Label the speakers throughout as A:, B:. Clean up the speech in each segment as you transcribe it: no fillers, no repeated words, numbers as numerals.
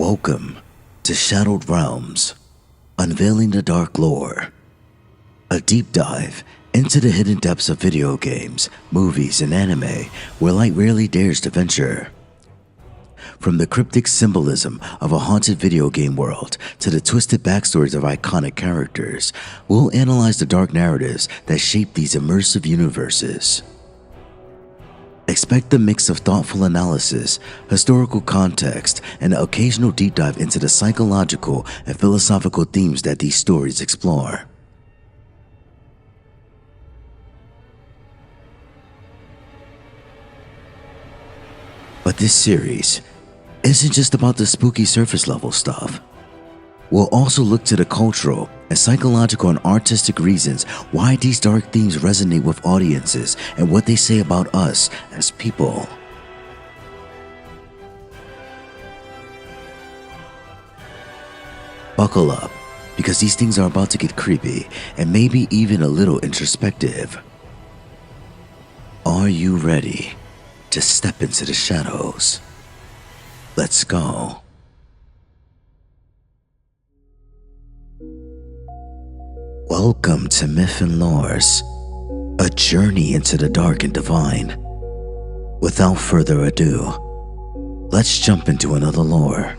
A: Welcome to Shadowed Realms, unveiling the dark lore. A deep dive into the hidden depths of video games, movies, and anime where light rarely dares to venture. From the cryptic symbolism of a haunted video game world to the twisted backstories of iconic characters, we'll analyze the dark narratives that shape these immersive universes. Expect a mix of thoughtful analysis, historical context, and an occasional deep dive into the psychological and philosophical themes that these stories explore. But this series isn't just about the spooky surface level stuff. We'll also look to the cultural and psychological and artistic reasons why these dark themes resonate with audiences and what they say about us as people. Buckle up, because these things are about to get creepy and maybe even a little introspective. Are you ready to step into the shadows? Let's go. Welcome to Myth and Lores, a journey into the dark and divine. Without further ado, let's jump into another lore.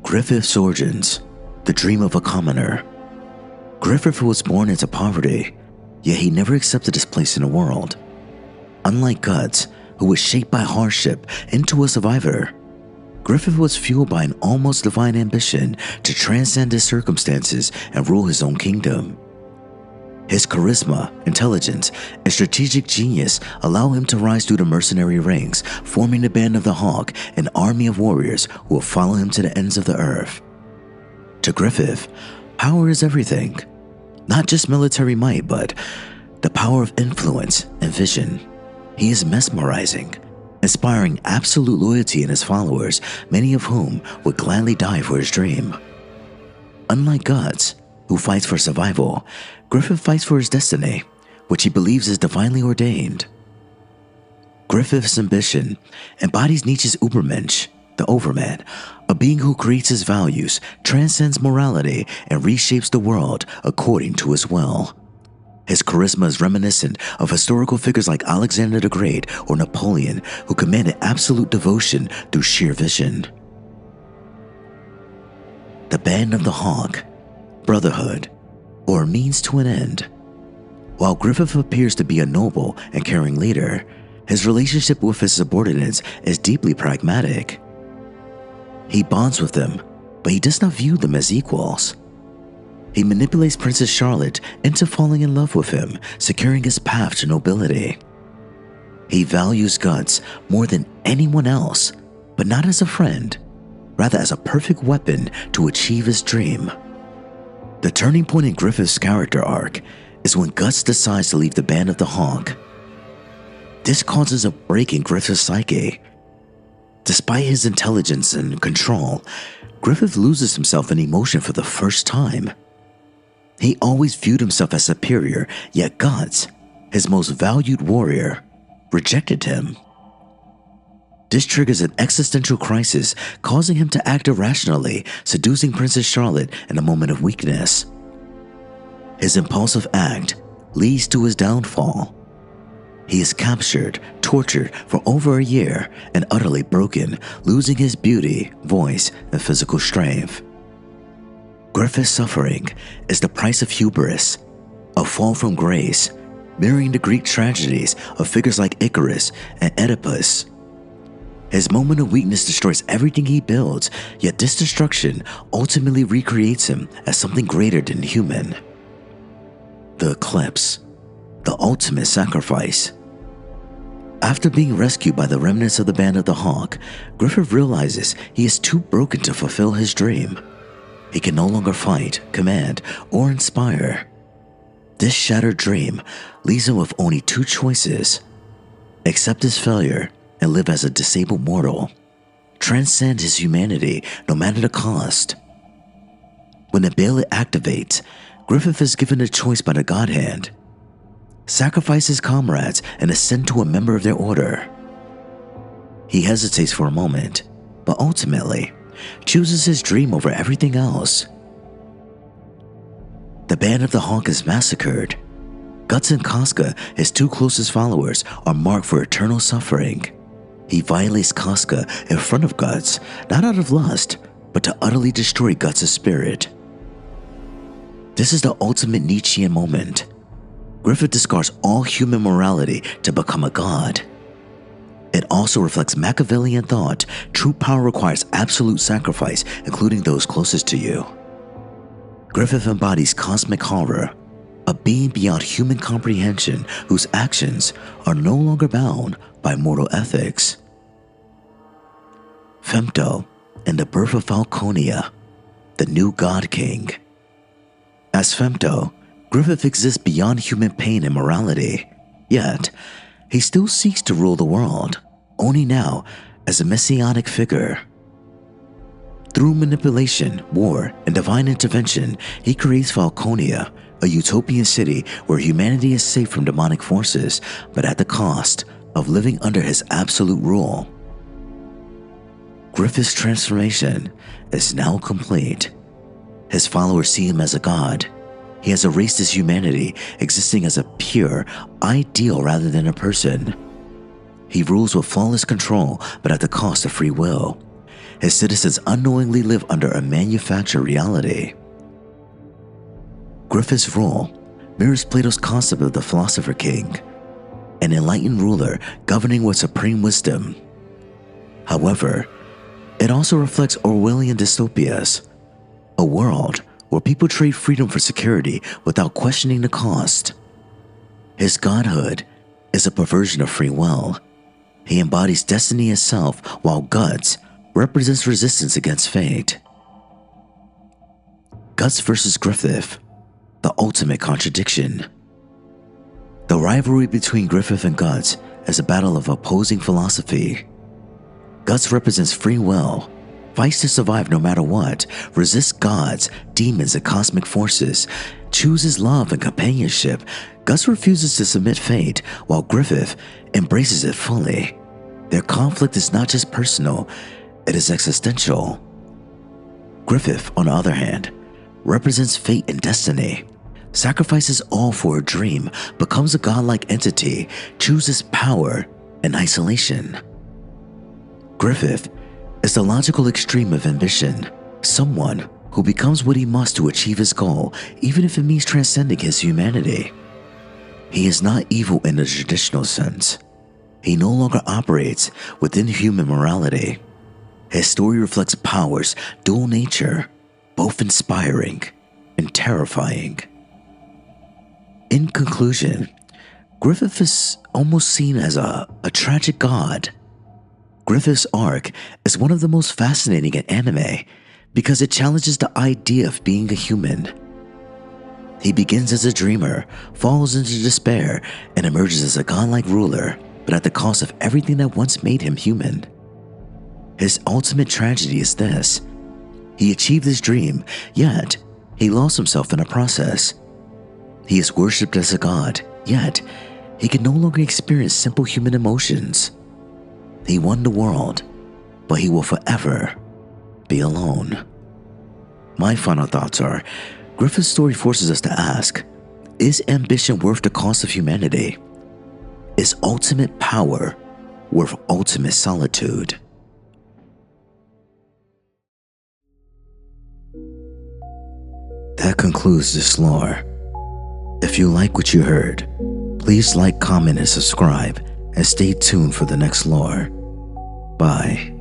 A: Griffith's origins, the dream of a commoner. Griffith was born into poverty, yet he never accepted his place in the world. Unlike Guts, who was shaped by hardship into a survivor, Griffith was fueled by an almost divine ambition to transcend his circumstances and rule his own kingdom. His charisma, intelligence, and strategic genius allow him to rise through the mercenary ranks, forming the Band of the Hawk, an army of warriors who will follow him to the ends of the earth. To Griffith, power is everything. Not just military might, but the power of influence and vision. He is mesmerizing, inspiring absolute loyalty in his followers, many of whom would gladly die for his dream. Unlike Guts, who fights for survival, Griffith fights for his destiny, which he believes is divinely ordained. Griffith's ambition embodies Nietzsche's Übermensch, the Overman, a being who creates his values, transcends morality, and reshapes the world according to his will. His charisma is reminiscent of historical figures like Alexander the Great or Napoleon, who commanded absolute devotion through sheer vision. The Band of the Hawk, brotherhood, or means to an end. While Griffith appears to be a noble and caring leader, his relationship with his subordinates is deeply pragmatic. He bonds with them, but he does not view them as equals. He manipulates Princess Charlotte into falling in love with him, securing his path to nobility. He values Guts more than anyone else, but not as a friend, rather as a perfect weapon to achieve his dream. The turning point in Griffith's character arc is when Guts decides to leave the Band of the Hawk. This causes a break in Griffith's psyche. Despite his intelligence and control, Griffith loses himself in emotion for the first time. He always viewed himself as superior, yet Guts, his most valued warrior, rejected him. This triggers an existential crisis, causing him to act irrationally, seducing Princess Charlotte in a moment of weakness. His impulsive act leads to his downfall. He is captured, tortured for over a year, and utterly broken, losing his beauty, voice, and physical strength. Griffith's suffering is the price of hubris, a fall from grace, mirroring the Greek tragedies of figures like Icarus and Oedipus. His moment of weakness destroys everything he builds, yet this destruction ultimately recreates him as something greater than human. The Eclipse, the ultimate sacrifice. After being rescued by the remnants of the Band of the Hawk, Griffith realizes he is too broken to fulfill his dream. He can no longer fight, command, or inspire. This shattered dream leaves him with only two choices: accept his failure and live as a disabled mortal, transcend his humanity no matter the cost. When the Bailet activates, Griffith is given a choice by the God Hand: sacrifice his comrades and ascend to a member of their order. He hesitates for a moment, but ultimately chooses his dream over everything else. The band of the Hawk is massacred. Guts and Casca, his two closest followers, are marked for eternal suffering. He violates Casca in front of Guts, not out of lust, but to utterly destroy Guts' spirit. This is the ultimate Nietzschean moment. Griffith discards all human morality to become a god. It also reflects Machiavellian thought. True power requires absolute sacrifice, including those closest to you. Griffith embodies cosmic horror, a being beyond human comprehension whose actions are no longer bound by mortal ethics. Femto and the birth of Falconia, the new God King. As Femto, Griffith exists beyond human pain and morality, yet he still seeks to rule the world, only now as a messianic figure. Through manipulation, war, and divine intervention, he creates Falconia, a utopian city where humanity is safe from demonic forces, but at the cost of living under his absolute rule. Griffith's transformation is now complete. His followers see him as a god. He has erased his humanity, existing as a pure ideal rather than a person. He rules with flawless control, but at the cost of free will. His citizens unknowingly live under a manufactured reality. Griffith's rule mirrors Plato's concept of the philosopher king, an enlightened ruler governing with supreme wisdom. However, it also reflects Orwellian dystopias, a world where people trade freedom for security without questioning the cost. His godhood is a perversion of free will. He embodies destiny itself, while Guts represents resistance against fate. Guts versus Griffith, the ultimate contradiction. The rivalry between Griffith and Guts is a battle of opposing philosophy. Guts represents free will, fights to survive no matter what, resists gods, demons, and cosmic forces, chooses love and companionship. Guts refuses to submit fate, while Griffith embraces it fully. Their conflict is not just personal, it is existential. Griffith, on the other hand, represents fate and destiny, sacrifices all for a dream, becomes a godlike entity, chooses power and isolation. Griffith is the logical extreme of ambition, someone who becomes what he must to achieve his goal, even if it means transcending his humanity. He is not evil in the traditional sense. He no longer operates within human morality. His story reflects power's dual nature, both inspiring and terrifying. In conclusion, Griffith is almost seen as a tragic god. Griffith's arc is one of the most fascinating in anime because it challenges the idea of being a human. He begins as a dreamer, falls into despair, and emerges as a godlike ruler, but at the cost of everything that once made him human. His ultimate tragedy is this: he achieved his dream, yet he lost himself in the process. He is worshipped as a god, yet he can no longer experience simple human emotions. He won the world, but he will forever be alone. My final thoughts are, Griffith's story forces us to ask, is ambition worth the cost of humanity? Is ultimate power worth ultimate solitude? That concludes this lore. If you like what you heard, please like, comment, and subscribe, and stay tuned for the next lore. Bye.